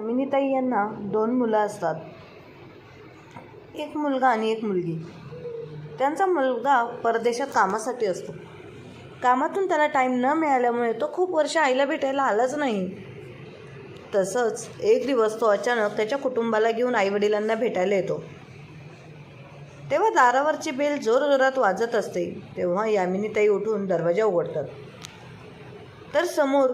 यामिनीताई यांना 2 मुलं असतात. एक मुलगा आणि एक मुलगी. त्यांचा मुलगा परदेशात कामासाठी असतो. कामातून त्याला टाईम न मिळाल्यामुळे तो खूप वर्ष आईला भेटायला आलाच नाही. तसंच एक दिवस तो अचानक त्याच्या कुटुंबाला घेऊन आईवडिलांना भेटायला येतो. तेव्हा दारावरची बेल जोरजोरात वाजत असते. तेव्हा यामिनीताई उठून दरवाजा उघडतात. तर समोर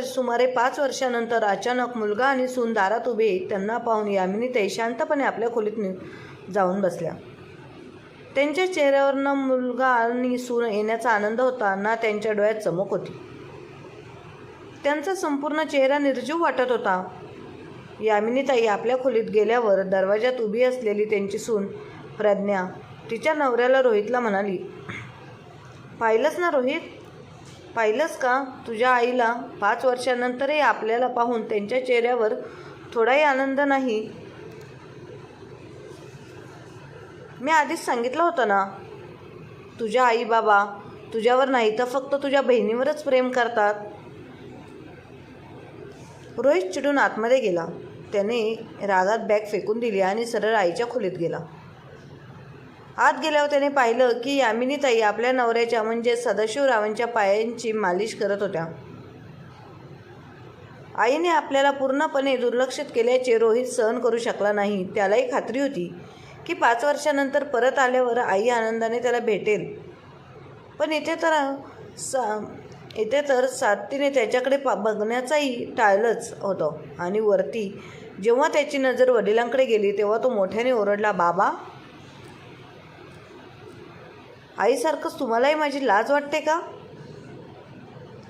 सुमारे 5 वर्षानंतर अचानक मुलगा आणि सून दारात उभे. त्यांना पाहून यामिनीताई शांतपणे आपल्या खोलीत जाऊन बसल्या. त्यांच्या चेहऱ्यावर न मुलगा आणि सून येण्याचा आनंद होता, ना त्यांच्या डोळ्यात चमक होती. त्यांचा संपूर्ण चेहरा निर्जीव वाटत होता. यामिनीताई आपल्या खोलीत गेल्यावर दरवाजात उभी असलेली त्यांची सून प्रज्ञा तिच्या नवऱ्याला रोहितला म्हणाली, "पाहिलंस ना रोहित, पाहिलंस का तुझ्या आईला 5 वर्षानंतरही आपल्याला पाहून त्यांच्या चेहऱ्यावर थोडाही आनंद नाही. मी आधीच सांगितलं होतं ना, तुझ्या आई बाबा तुझ्यावर नाही तर फक्त तुझ्या बहिणीवरच प्रेम करतात." रोहित चिडून आतमध्ये गेला. त्याने रागात बॅग फेकून दिली आणि सरळ आईच्या खोलीत गेला. आत गेल्यावर त्याने पाहिलं की यामिनीताई आपल्या नवऱ्याच्या म्हणजे सदाशिवरावांच्या पायांची मालिश करत होत्या. आईने आपल्याला पूर्णपणे दुर्लक्षित केल्याचे रोहित सहन करू शकला नाही. त्यालाही खात्री होती की 5 वर्षानंतर परत आल्यावर आई आनंदाने त्याला भेटेल. पण इथे तर साथीने त्याच्याकडे बघण्याचाही टाळलंच होतं. आणि वरती जेव्हा त्याची नजर वडिलांकडे गेली तेव्हा तो मोठ्याने ओरडला, "बाबा, आईसारखंच तुम्हालाही माझी लाज वाटते का?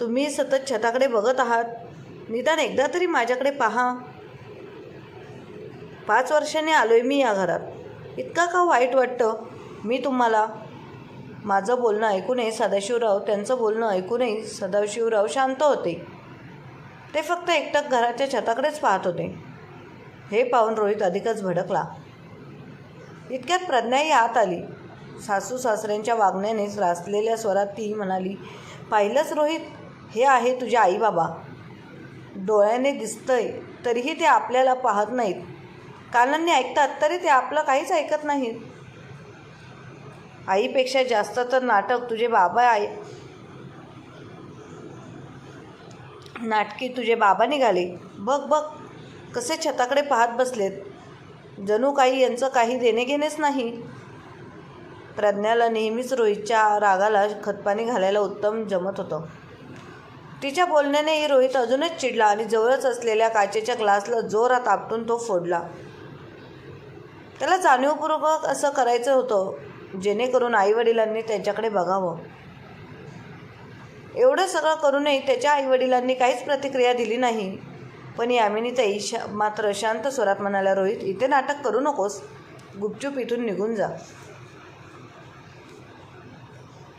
तुम्ही सतत छताकडे बघत आहात. निदान एकदा तरी माझ्याकडे पहा. 5 वर्षांनी आलोय मी या घरात. इतका का वाईट वाटतं मी तुम्हाला?" माझं बोलणं ऐकूनही सदाशिवराव शांत होते. ते फक्त एकटक घराच्या छताकडेच पाहत होते. हे पाहून रोहित अधिकच भडकला. इतक्यात प्रज्ञाही आत आली. सासू सासऱ्यांच्या वागण्यानेच रासलेल्या स्वरात ती म्हणाली, "पाहिलंच रोहित, हे आहे तुझे आई बाबा. डोळ्याने दिसतंय तरीही ते आपल्याला पाहत नाहीत. कानांनी ऐकतात तरी ते आपलं काहीच ऐकत नाहीत. आईपेक्षा जास्त तर नाटक तुझे बाबा नाटकी तुझे बाबा निघाले. बघ बघ कसे छताकडे पाहत बसलेत. जणू काही यांचं काही देणेघेणेच नाही." प्रज्ञाला नेहमीच रोहितच्या रागाला खतपाणी घालायला उत्तम जमत होतं. तिच्या बोलण्यानेही रोहित अजूनच चिडला आणि जवळच असलेल्या काचेच्या ग्लासला जोरात आपटून तो फोडला. त्याला जाणीवपूर्वक असं करायचं होतं जेणेकरून आईवडिलांनी त्याच्याकडे बघावं. एवढं सगळं करूनही त्याच्या आईवडिलांनी काहीच प्रतिक्रिया दिली नाही. पण यामिनीताई मात्र शांत स्वरात म्हणाल्या, "रोहित, इथे नाटक करू नकोस. गुपचूप इथून निघून जा.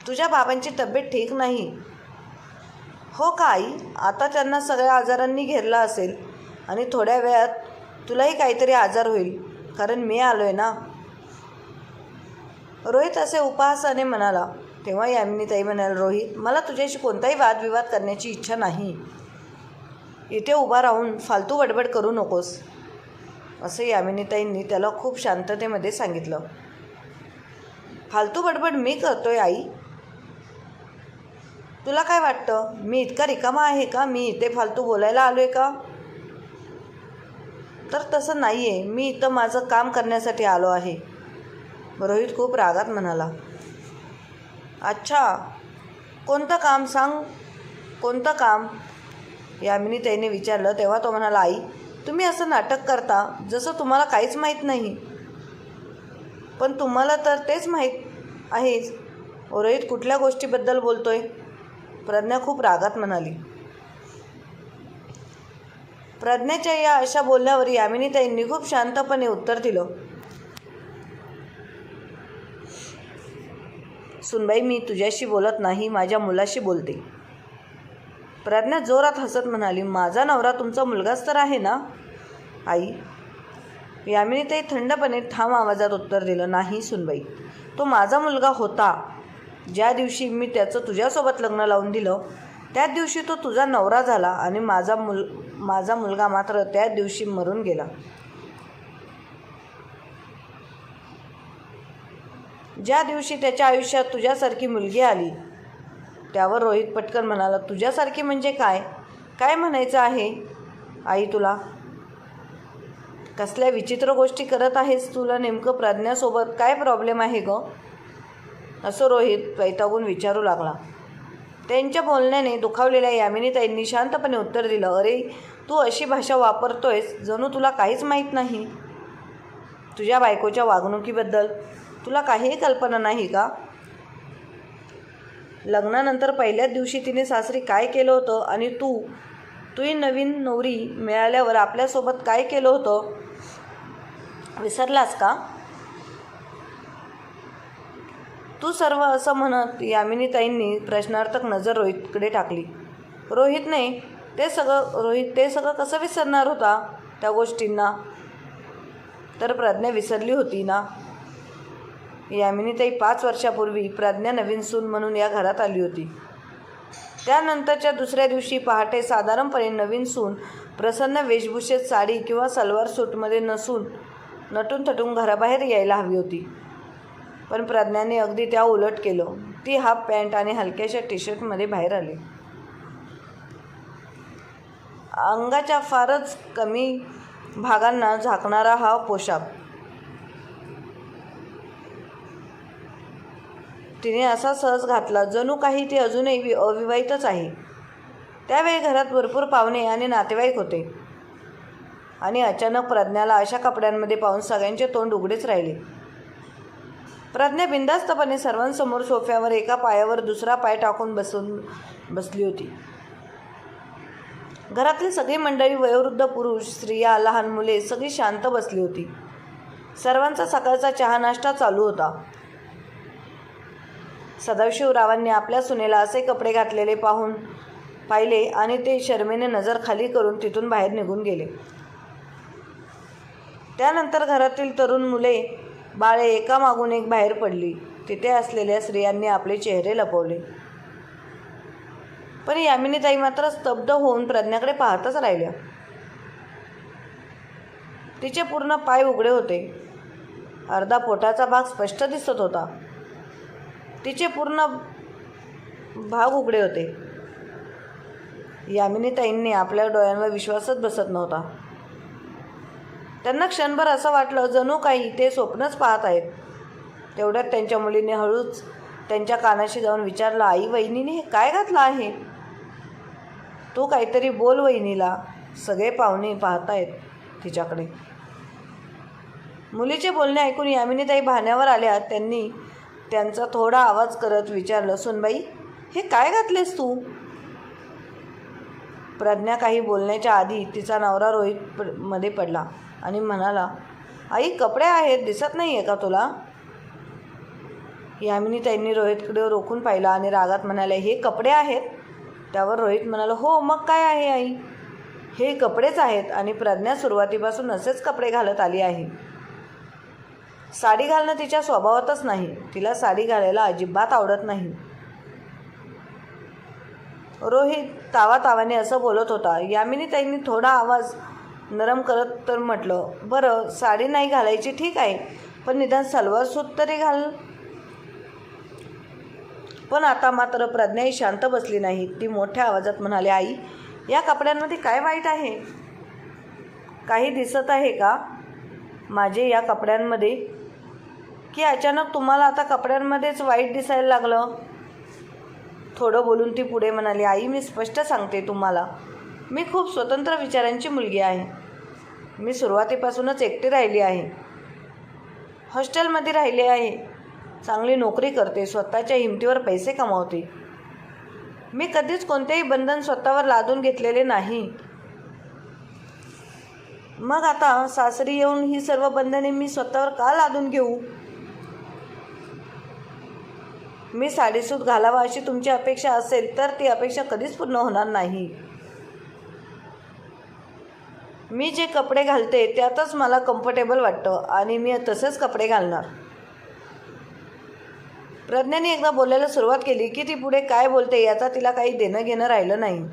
तुझ्या बाबांची तब्येत ठीक नाही." "हो का आई? आता त्यांना सगळ्या आजारांनी घेरलं असेल आणि थोड्या वेळात तुलाही काहीतरी आजार होईल, कारण मी आलोय ना." रोहित असे उपहासाने म्हणाला. तेव्हा यामिनीताई म्हणाल्या, "रोहित, मला तुझ्याशी कोणताही वादविवाद करण्याची इच्छा नाही. इथे उभा राहून फालतू बडबड करू नकोस." असे यामिनीताईंनी त्याला खूप शांततेमध्ये सांगितलं. "फालतू बडबड मी करतोय आई? तुला काय वाटतं मी इतका रिकामा आहे का? मी इथे फालतू बोलायला आलोय का?" "तर तसं नाही आहे. मी इथं माझं काम करण्यासाठी आलो आहे." रोहित खूप रागात म्हणाला. "अच्छा, कोणतं काम सांग, कोणतं काम?" यामिनीताईने विचारलं. तेव्हा तो म्हणाला, "आई, तुम्ही असं नाटक करता जसं तुम्हाला काहीच माहीत नाही. पण तुम्हाला तर तेच माहीत आहेच." "रोहित, कुठल्या गोष्टीबद्दल बोलतोय?" प्रज्ञा खूप रागात म्हणाली. प्रज्ञाच्या या अशा बोलण्यावर यामिनीताईंनी खूप शांतपणे उत्तर दिलं, "सुनबाई, मी तुझ्याशी बोलत नाही, माझ्या मुलाशी बोलते." प्रज्ञा जोरात हसत म्हणाली, "माझा नवरा तुमचा मुलगाच तर आहे ना आई?" यामिनीताई थंडपणे ठाम आवाजात उत्तर दिलं, "नाही सुनबाई, तो माझा मुलगा होता. ज्या दिवशी मी त्याचं तुझ्यासोबत लग्न लावून दिलं त्याच दिवशी तो तुझा नवरा झाला आणि माझा मुलगा मात्र त्याच दिवशी मरून गेला. ज्या दिवशी त्याच्या आयुष्यात तुझ्यासारखी मुलगी आली. त्यावर रोहित पटकन म्हणाला, तुझ्यासारखी म्हणजे काय? काय म्हणायचं आहे आई तुला? कसल्या विचित्र गोष्टी करत आहेस? तुला नेमकं प्रज्ञासोबत काय प्रॉब्लेम आहे ग? असं रोहित वैतागून विचारू लागला. त्यांच्या बोलण्याने दुखावलेल्या यामिनीताईंनी शांतपणे उत्तर दिलं, अरे तू अशी भाषा वापरतोयस जणू तुला काहीच माहीत नाही. तुझ्या बायकोच्या वागणुकीबद्दल तुला काहीही कल्पना नाही का? लग्नानंतर पहिल्याच दिवशी तिने सासरी काय केलं होतं आणि तुही नवीन नवरी मिळाल्यावर आपल्यासोबत काय केलं होतं विसरलास का? तू सर्व असं म्हणत यामिनीताईंनी प्रश्नार्थक नजर रोहितकडे टाकली. रोहित ते सगळं कसं विसरणार होता त्या गोष्टींना? तर प्रज्ञा विसरली होती ना. यामिनीताई 5 वर्षापूर्वी प्रज्ञा नवीन सून म्हणून या घरात आली होती. त्यानंतरच्या दुसऱ्या दिवशी पहाटे साधारणपणे नवीन सून प्रसन्न वेशभूषेत साडी किंवा सलवार सूटमध्ये नटून थटून घराबाहेर यायला हवी होती. पण प्रज्ञाने अगदी त्या उलट केलं. ती हाफ पॅन्ट आणि हलक्याशा टी-शर्टमध्ये बाहेर आली. अंगाच्या फारच कमी भागांना झाकणारा हा पोशाख तिने असा सहज घातला जणू काही ती अजूनही अविवाहितच आहे. त्यावेळी घरात भरपूर पाहुणे आणि नातेवाईक होते आणि अचानक प्रज्ञाला अशा कपड्यांमध्ये पाहून सगळ्यांचे तोंड उघडेच राहिले. प्रज्ञा बिनधास्तपणे सर्वांसमोर सोफ्यावर एका पायावर दुसरा पाय टाकून बसली होती. घरातली सगळी मंडळी, वयोवृद्ध पुरुष, स्त्रिया, लहान मुले सगळी शांत बसली होती. सर्वांचा सकाळचा चहा नाश्ता चालू होता. सदाशिवरावांनी आपल्या सुनेला असे कपडे घातलेले पाहिले आणि ते शरमेने नजर खाली करून तिथून बाहेर निघून गेले. त्यानंतर घरातील तरुण मुले बाळे एकामागून एक बाहेर पडली. तिथे असलेल्या स्त्रियांनी आपले चेहरे लपवले. पण यामिनीताई मात्र स्तब्ध होऊन प्रज्ञाकडे पाहतच राहिल्या. तिचे पूर्ण पाय उघडे होते. अर्धा पोटाचा भाग स्पष्ट दिसत होता. तिचे पूर्ण भाग उघडे होते. यामिनीताईंनी आपल्या डोळ्यांवर विश्वासच बसत नव्हता. त्यांना क्षणभर असं वाटलं जणू काही ते स्वप्नच पाहत आहेत. तेवढ्यात त्यांच्या मुलीने हळूच त्यांच्या कानाशी जाऊन विचारलं, आई, वहिनीने हे काय घातलं आहे? तू काहीतरी बोल वहिनीला. सगळे पाहुणे पाहतायत तिच्याकडे. मुलीचे बोलणे ऐकून यामिनीताई भाण्यावर आल्या. त्यांनी त्यांचा थोडा आवाज करत विचारलं, सुनबाई, हे काय घातलेस तू? प्रज्ञा काही बोलण्याच्या आधी तिचा नवरा रोहित मध्ये पडला आणि म्हणाला, आई, कपडे आहेत, दिसत नाही आहे का तुला? यामिनीताईंनी रोहितकडे रोखून पाहिलं आणि रागात म्हणाले, हे कपडे आहेत? त्यावर रोहित म्हणाला, हो मग काय आहे आई, हे कपडेच आहेत आणि प्रज्ञा सुरुवातीपासून असेच कपडे घालत आली आहे. साडी घालणं तिच्या स्वभावातच नाही. तिला साडी घालायला अजिबात आवडत नाही. रोहित तावातावाने असं बोलत होता. यामिनीताईंनी थोडा आवाज नरम करत तर म्हटलं, बरं, साडी नाही घालायची ठीक आहे, पण निदान सलवार सूट तरी घाल. पण आता मात्र प्रज्ञाही शांत बसली नाही. ती मोठ्या आवाजात म्हणाली, आई, या कपड्यांमध्ये काय वाईट आहे? काही दिसत आहे का माझे या कपड्यांमध्ये, की अचानक तुम्हाला आता कपड्यांमध्येच वाईट दिसायला लागलं? थोडं बोलून ती पुढे म्हणाली, आई, मी स्पष्ट सांगते तुम्हाला, मी खूप स्वतंत्र विचारांची मुलगी आहे. मी सुरुवातीपासूनच एकटी राहिली आहे. हॉस्टेलमध्ये राहिली आहे. चांगली नोकरी करते. स्वतःच्या हिमतीवर पैसे कमावते. मी कधीच कोणतेही बंधन स्वतःवर लादून घेतलेले नाही. मग आता सासरी येऊन ही सर्व बंधने मी स्वतःवर का लादून घेऊ? मी साडीसूट घालावा अशी तुमची अपेक्षा असेल तर ती अपेक्षा कधीच पूर्ण होणार नाही. मी जे कपडे घालते त्यातच मला कम्फर्टेबल वाटतं आणि मी तसेच कपडे घालणार. प्रज्ञाने एकदा बोलायला सुरुवात केली की ती पुढे काय बोलते याचा तिला काही देणं घेणं राहिलं नाही.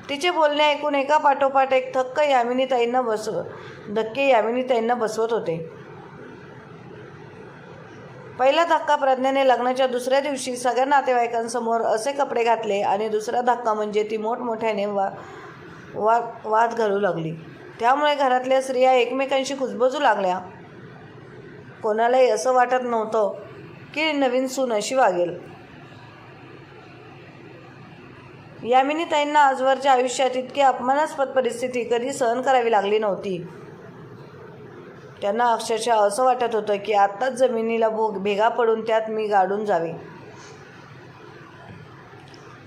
तिचे बोलणे ऐकून एका पाठोपाठ एक धक्के यामिनीताईंना बसवत होते. पहिला धक्का प्रज्ञाने लग्नाच्या दुसऱ्या दिवशी सगळ्या नातेवाईकांसमोर असे कपडे घातले आणि दुसरा धक्का म्हणजे ती मोठमोठ्याने वाद घालू लागली. त्यामुळे घरातल्या स्त्रिया एकमेकांशी कुजबजू लागल्या. कोणालाही असं वाटत नव्हतं की नवीन सून अशी वागेल. यामिनीताईंना आजवरच्या आयुष्यात इतकी अपमानास्पद परिस्थिती कधी सहन करावी लागली नव्हती. त्यांना अक्षरशः असं वाटत होतं की आत्ताच जमिनीला भेगा पडून त्यात मी गाडून जावे.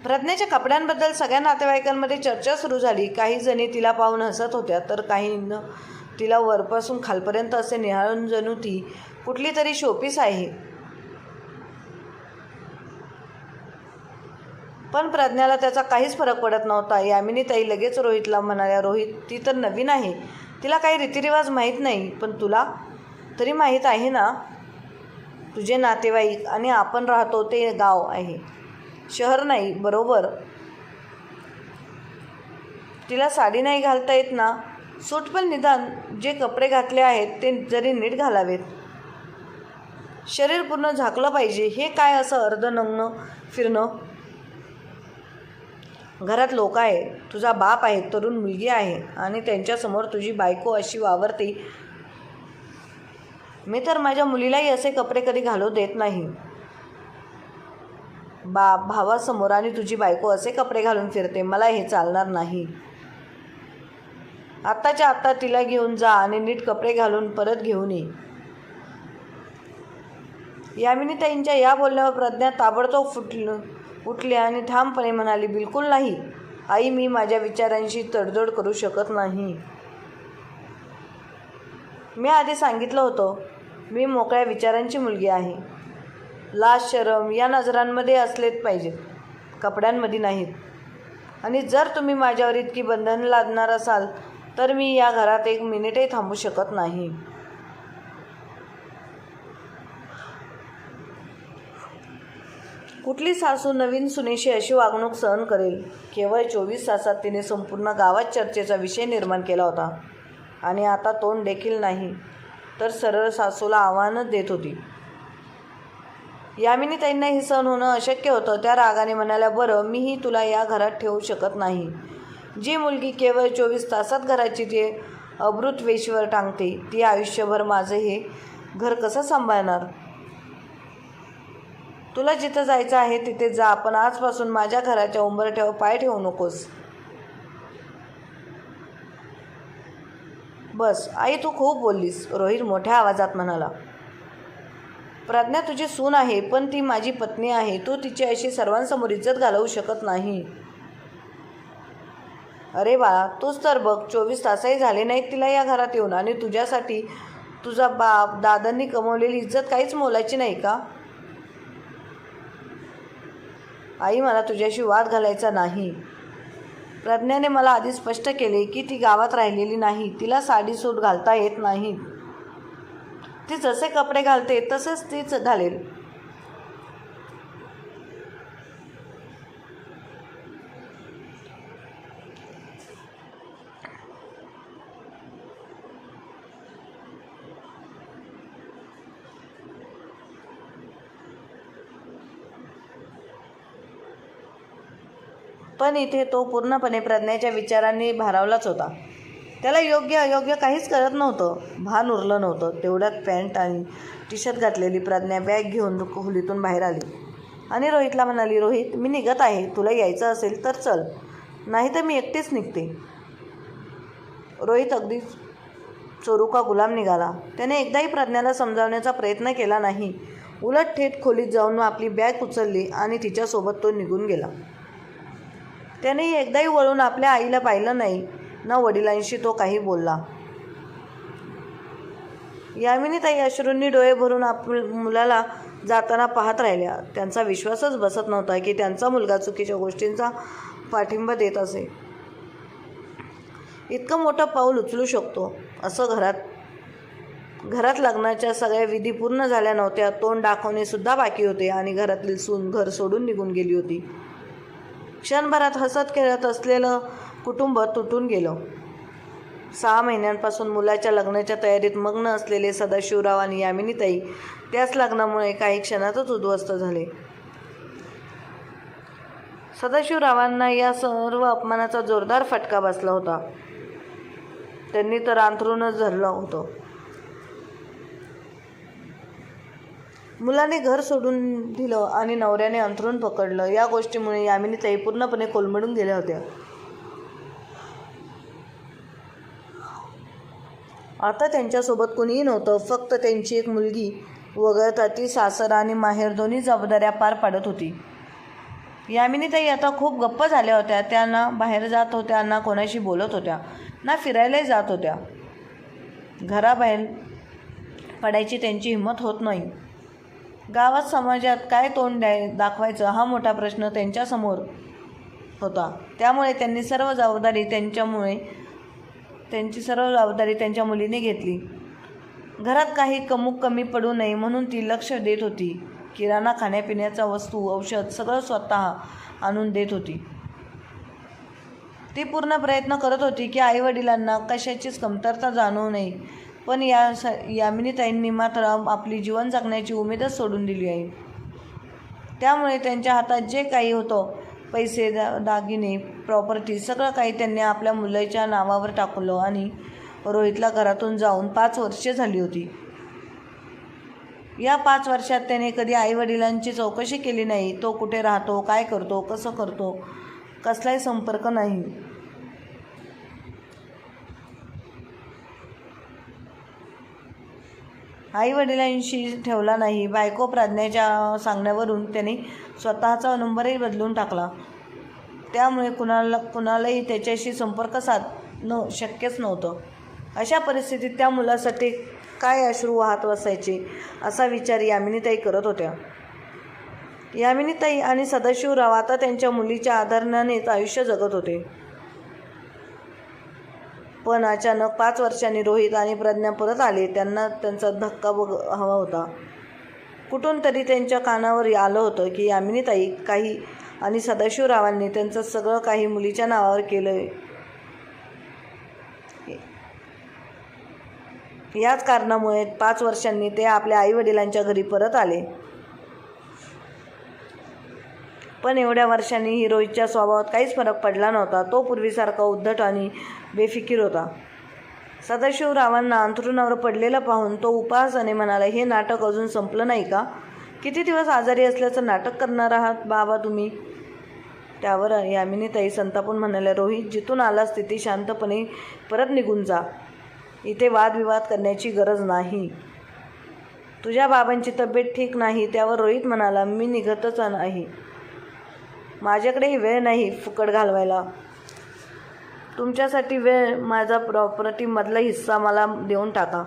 प्रज्ञेच्या कपड्यांबद्दल सगळ्या नातेवाईकांमध्ये चर्चा सुरू झाली. काही जणी तिला पाहून हसत होत्या तर काहींना तिला वरपासून खालपर्यंत असे निहाळून जणू ती कुठली तरी शोपीस आहे. पण प्रज्ञाला त्याचा काहीच फरक पडत नव्हता. यामिनीताई लगेच रोहितला म्हणाल्या, रोहित, ती तर नवीन आहे, तिला काही रीतिरिवाज माहीत नाही, पण तुला तरी माहीत आहे ना, तुझे नातेवाईक आणि आपण राहतो ते गाव आहे, शहर नाही, बरोबर. तिला साडी नाही घालता येत ना, सूट पण निदान जे कपडे घातले आहेत ते जरी नीट घालावेत. शरीर पूर्ण झाकलं पाहिजे. हे काय असं अर्धनग्न फिरणं? घरात लोक आहे, तुझा बाप आहे, तरुण मुलगी आहे आणि त्यांच्यासमोर तुझी बायको अशी वावरते. मी तर माझ्या मुलीलाही असे कपडे कधी घालू देत नाही. भावासमोर आणि तुझी बायको असे कपडे घालून फिरते, मला हे चालणार नाही. आत्ताच्या आत्ता तिला घेऊन जा आणि नीट कपडे घालून परत घेऊन ये. यामिनीताईंच्या या बोलण्यावर प्रज्ञा ताबडतोब उठली आणि ठामपणे म्हणाली, बिलकुल नाही आई, मी माझ्या विचारांशी तडजोड करू शकत नाही. मी आधी सांगितलं होतं, मी मोकळ्या विचारांची मुलगी आहे. लाज शरम या नजरांमध्ये असलेच पाहिजेत, कपड्यांमध्ये नाहीत. आणि जर तुम्ही माझ्यावर इतकी बंधनं लादणार असाल तर मी या घरात एक मिनिटही थांबू शकत नाही. कुठली सासू नवीन सुनेशी अशी वागणूक सहन करेल? केवळ 24 तासात तिने संपूर्ण गावात चर्चेचा विषय निर्माण केला होता आणि आता तोंड देखील नाही तर सरळ सासूला आव्हानच देत होती. यामिनीताईंना हे सहन होणं अशक्य होतं. त्या रागाने म्हणाल्या, बरं, मीही तुला या घरात ठेवू शकत नाही. जी मुलगी केवळ 24 तासात घराची ती अभृत वेशीवर टांगते, ती आयुष्यभर माझं हे घर कसं सांभाळणार? तुला जिथं जायचं आहे तिथे जा, पण आजपासून माझ्या घराच्या उंबरठ्यावर पाय ठेवू नकोस. बस आई, तू खूप बोललीस, रोहित मोठ्या आवाजात म्हणाला. प्रज्ञा तुझी सून आहे, पण ती माझी पत्नी आहे. तू तिची अशी सर्वांसमोर इज्जत घालवू शकत नाही. अरे बाळा, तूच तर बघ, 24 तासही झाले नाहीत तिला या घरात येऊन आणि तुझ्यासाठी तुझा बाप दादांनी कमवलेली इज्जत काहीच मोलाची नाही का? आई, मला तुझ्याशी वाद घालायचा नाही. प्रज्ञाने मला आधी स्पष्ट केले की ती गावात राहिलेली नाही, तिला साडी सूट घालता येत नाही. ती जसे कपडे घालते तसेच तीच घालेल. पण इथे तो पूर्णपणे प्रज्ञाच्या विचारांनी भारावलाच होता. त्याला योग्य अयोग्य काहीच कळत नव्हतं, भान उरलं नव्हतं. तेवढ्यात पॅन्ट आणि टी शर्ट घातलेली प्रज्ञा बॅग घेऊन खोलीतून बाहेर आली आणि रोहितला म्हणाली, रोहित, मी निघत आहे, तुला यायचं असेल तर चल, नाही तर मी एकटीच निघते. रोहित अगदी चोरुका गुलाम निघाला. त्याने एकदाही प्रज्ञाला समजावण्याचा प्रयत्न केला नाही. उलट थेट खोलीत जाऊन आपली बॅग उचलली आणि तिच्यासोबत तो निघून गेला. त्याने एकदाही वळून आपल्या आईला पाहिलं नाही, ना वडिलांशी तो काही बोलला. यामिनीताई अश्रूंनी डोळे भरून मुलाला जाताना पाहत राहिल्या. त्यांचा विश्वासच बसत नव्हता की त्यांचा मुलगा चुकीच्या गोष्टींचा पाठिंबा देत असे. इतकं मोठं पाऊल उचलू शकतो असं घरात घरात लग्नाच्या सगळ्या विधी पूर्ण झाल्या नव्हत्या. तोंड दाखवणे सुद्धा बाकी होते आणि घरातील सून घर सोडून निघून गेली होती. क्षणभरात हसत खेळत असलेलं कुटुंब तुटून गेलं. 6 महिन्यांपासून मुलाच्या लग्नाच्या तयारीत मग्न असलेले सदाशिवराव आणि यामिनीताई त्याच लग्नामुळे काही क्षणातच उद्ध्वस्त झाले. सदाशिवरावांना या सर्व अपमानाचा जोरदार फटका बसला होता. त्यांनी तर अंथरूणच धरलं होतं. मुलाने घर सोडून दिलं आणि नवऱ्याने अंथरूण पकडलं. या गोष्टीमुळे यामिनीताई पूर्णपणे कोलमडून गेल्या होत्या. आता त्यांच्यासोबत कुणीही नव्हतं. फक्त त्यांची एक मुलगी वगळता ती सासर आणि माहेर दोन्ही जबाबदाऱ्या पार पाडत होती. यामिनीताई आता खूप गप्प झाल्या होत्या. त्या ना बाहेर जात होत्या, ना कोणाशी बोलत होत्या, ना फिरायलाही जात होत्या. घराबाहेर पडायची त्यांची हिंमत होत नाही. गावात समाजात काय तोंड दाखवायचं हा मोठा प्रश्न त्यांच्यासमोर होता. त्यामुळे त्यांची सर्व जबाबदारी त्यांच्या मुलीने घेतली. घरात काही कमी पडू नये म्हणून ती लक्ष देत होती. किराणा, खाण्यापिण्याच्या वस्तू, औषध सगळं स्वतः आणून देत होती. ती पूर्ण प्रयत्न करत होती की आईवडिलांना कशाचीच कमतरता जाणवू नये. पण यामिनीताईंनी मात्र आपली जीवन जगण्याची उमेदच सोडून दिली आहे. त्यामुळे त्यांच्या हातात जे काही होतं, पैसे, दागिने, प्रॉपर्टी सगळं काही त्यांनी आपल्या मुलाच्या नावावर टाकलं आणि रोहितला घरातून जाऊन 5 वर्षे झाली होती. या 5 वर्षात त्याने कधी आईवडिलांची चौकशी केली नाही. तो कुठे राहतो, काय करतो, कसं करतो, कसलाही संपर्क नाही. आईवडिलांशी ठेवला नाही. बायको प्राज्ञाच्या सांगण्यावरून त्याने स्वतःचा नंबरही बदलून टाकला. त्यामुळे कुणालाही त्याच्याशी संपर्क साधणं शक्यच नव्हतं. अशा परिस्थितीत त्या मुलासाठी काय अश्रू वाहत बसायचे असा विचार यामिनीताई करत होत्या. यामिनीताई आणि सदाशिवराव आता त्यांच्या मुलीच्या आधारानेच आयुष्य जगत होते. पण अचानक 5 वर्षांनी रोहित आणि प्रज्ञा परत आले. त्यांना त्यांचा धक्का हवा होता. कुठून तरी त्यांच्या कानावर आलं होतं की यामिनीताई काही आणि सदाशिवरावांनी त्यांचं सगळं काही मुलीच्या नावावर केलं. याच कारणामुळे 5 वर्षांनी ते आपल्या आईवडिलांच्या घरी परत आले. पण एवढ्या वर्षांनीही रोहितच्या स्वभावात काहीच फरक पडला नव्हता. तो पूर्वीसारखा उद्धट आणि बेफिकीर होता. सदाशिवरावांना अंथरुणावर पडलेला पाहून तो उपहासाने म्हणाला, हे नाटक अजून संपलं नाही का? किती दिवस आजारी असल्याचं नाटक करणार आहात बाबा तुम्ही? त्यावर यामिनीताई संतापून म्हणाल्या, रोहित, जिथून आलास तिथे शांतपणे परत निघून जा. इथे वादविवाद करण्याची गरज नाही. तुझ्या बाबांची तब्येत ठीक नाही. त्यावर रोहित म्हणाला, मी निघतच आहे. माझ्याकडेही वेळ नाही फुकट घालवायला. तुमच्यासाठी वेळ माझा प्रॉपर्टीमधला हिस्सा मला देऊन टाका.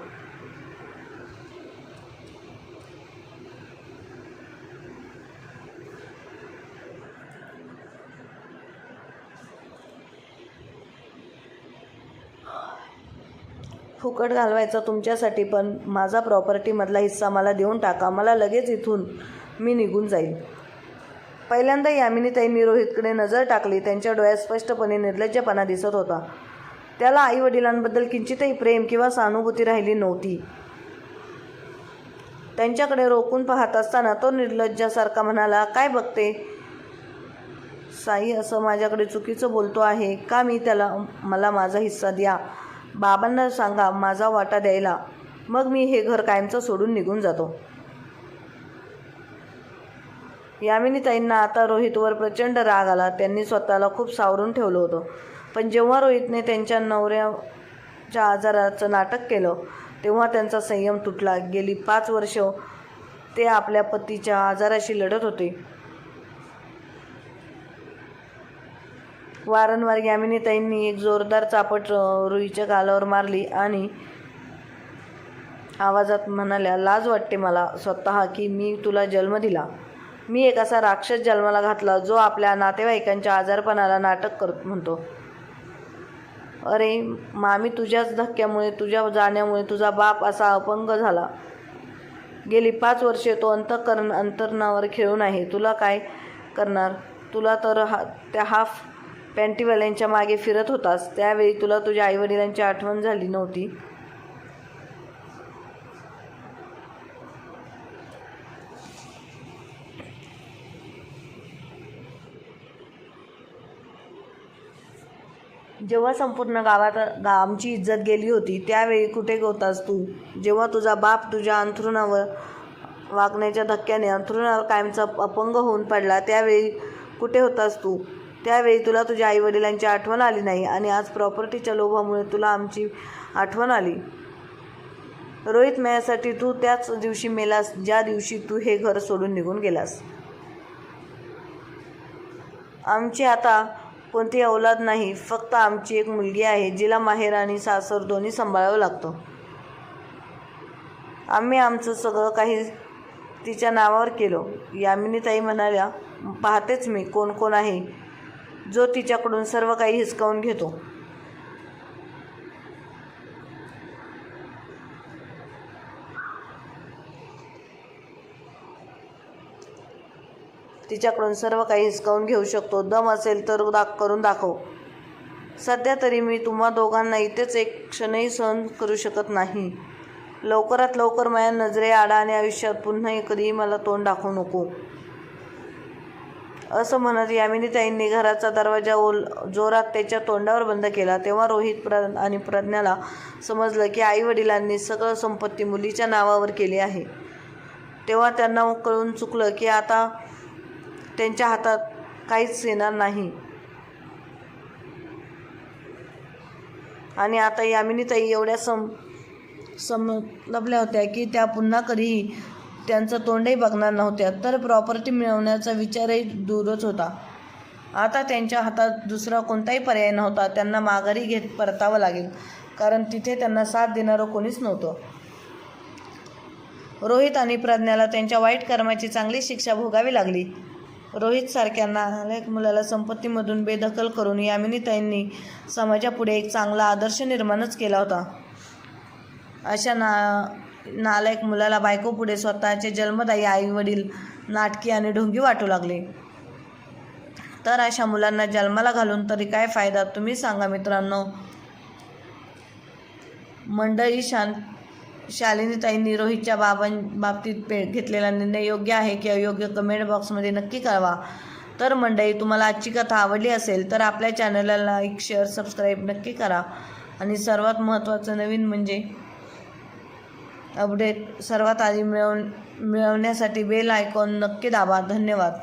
फुकट घालवायचा तुमच्यासाठी, पण माझा प्रॉपर्टीमधला हिस्सा मला देऊन टाका. मला लगेच इथून मी निघून जाईल. पहिल्यांदा यामिनीताईंनी रोहितकडे नजर टाकली. त्यांच्या डोळ्यात स्पष्टपणे निर्लज्जपणा दिसत होता. त्याला आईवडिलांबद्दल किंचितही प्रेम किंवा सहानुभूती राहिली नव्हती. त्यांच्याकडे रोखून पाहत असताना तो निर्लज्जासारखा म्हणाला, काय बघते साई? असं माझ्याकडे चुकीचं बोलतो आहे का मी? मला माझा हिस्सा द्या. बाबांना सांगा माझा वाटा द्यायला. मग मी हे घर कायमचं सोडून निघून जातो. यामिनीताईंना आता रोहितवर प्रचंड राग आला. त्यांनी स्वतःला खूप सावरून ठेवलं होतं. पण जेव्हा रोहितने त्यांच्या नवऱ्याच्या आजाराचं नाटक केलं तेव्हा त्यांचा संयम तुटला. गेली 5 वर्ष ते आपल्या पतीच्या आजाराशी लढत होते. वारंवार यामिनीताईंनी एक जोरदार चापट रोहितच्या गालावर मारली आणि आवाजात म्हणाल्या, लाज वाटते मला स्वतः की मी तुला जन्म दिला. मी एक असा राक्षस जन्माला घातला जो आपल्या नातेवाईकांच्या आजारपणाला नाटक म्हणतो. अरे मामी, तुझ्याच धक्क्यामुळे, तुझ्या जाण्यामुळे तुझा बाप असा अपंग झाला. गेली 5 वर्षे तो अंतरणावर खेळून आहे. तुला काय करणार? तुला तर त्या हाफ पॅन्टीवाल्यांच्या मागे फिरत होतास. त्यावेळी तुला तुझ्या आईवडिलांची आठवण झाली नव्हती? जेव्हा संपूर्ण गावात आमची इज्जत गेली होती त्यावेळी कुठे होतास तू? जेव्हा तुझा बाप तुझ्या अंथरुणावर वागण्याच्या धक्क्याने अंथरुणावर कायमचा अपंग होऊन पडला त्यावेळी कुठे होतास तू? त्यावेळी तुला तुझ्या आईवडिलांची आठवण आली नाही आणि आज प्रॉपर्टीच्या लोभामुळे तुला आमची आठवण आली. रोहित मेल्यासाठी तू त्याच दिवशी मेलास ज्या दिवशी तू हे घर सोडून निघून गेलास. आमची आता कोणती औलाद नाही, फक्त आमची एक मुलगी आहे जिला माहेर आणि सासर दोन्ही सांभाळावं लागतं. आम्ही आमचं सगळं काही तिच्या नावावर केलं. यामिनीताई म्हणाल्या, पाहतेच मी कोण कोण आहे जो तिच्याकडून सर्व काही हिसकावून घेतो. तिच्याकडून सर्व काही हिसकावून घेऊ शकतो. दम असेल तर करून दाखव. सध्या तरी मी तुम्हा दोघांना इथेच एक क्षणही सहन करू शकत नाही. लवकरात लवकर माझ्या नजरे आडा आणि आयुष्यात पुन्हा कधीही मला तोंड दाखवू नको. असं म्हणत यामिनीताईंनी घराचा दरवाजा जोरात त्याच्या तोंडावर बंद केला. तेव्हा रोहित आणि प्रज्ञाला समजलं की आईवडिलांनी सगळं संपत्ती मुलीच्या नावावर केली आहे. तेव्हा त्यांना कळून चुकलं की आता त्यांच्या हातात काहीच येणार नाही आणि आता यामिनीताई एवढ्या समजल्या होत्या की त्या पुन्हा कधीही त्यांचं तोंडही बघणार नव्हत्या. तर प्रॉपर्टी मिळवण्याचा विचारही दूरच होता. आता त्यांच्या हातात दुसरा कोणताही पर्याय नव्हता. त्यांना माघारी घेत परतावं लागेल, कारण तिथे त्यांना साथ देणारं कोणीच नव्हतं. रोहित आणि प्रज्ञाला त्यांच्या वाईट कर्माची चांगली शिक्षा भोगावी लागली. रोहितसारख्या नालायक मुलाला संपत्तीमधून बेदखल करून यामिनीताईंनी समाजापुढे एक चांगला आदर्श निर्माणच केला होता. अशा नालायक मुलाला बायकोपुढे स्वतःचे जन्मदायी आईवडील नाटकी आणि ढोंगी वाटू लागले. तर अशा मुलांना जन्माला घालून तरी काय फायदा, तुम्ही सांगा मित्रांनो. मंडळी, शालिनीताईंनी रोहितच्या बाबतीत घेतलेला निर्णय योग्य आहे की अयोग्य कमेंट बॉक्समध्ये नक्की कळवा. तर मंडळी, तुम्हाला आजची कथा आवडली असेल तर आपल्या चॅनलला लाईक, शेअर, सबस्क्राईब नक्की करा आणि सर्वात महत्त्वाचं नवीन म्हणजे अपडेट सर्वात आधी मिळवण्यासाठी बेल आयकॉन नक्की दाबा. धन्यवाद.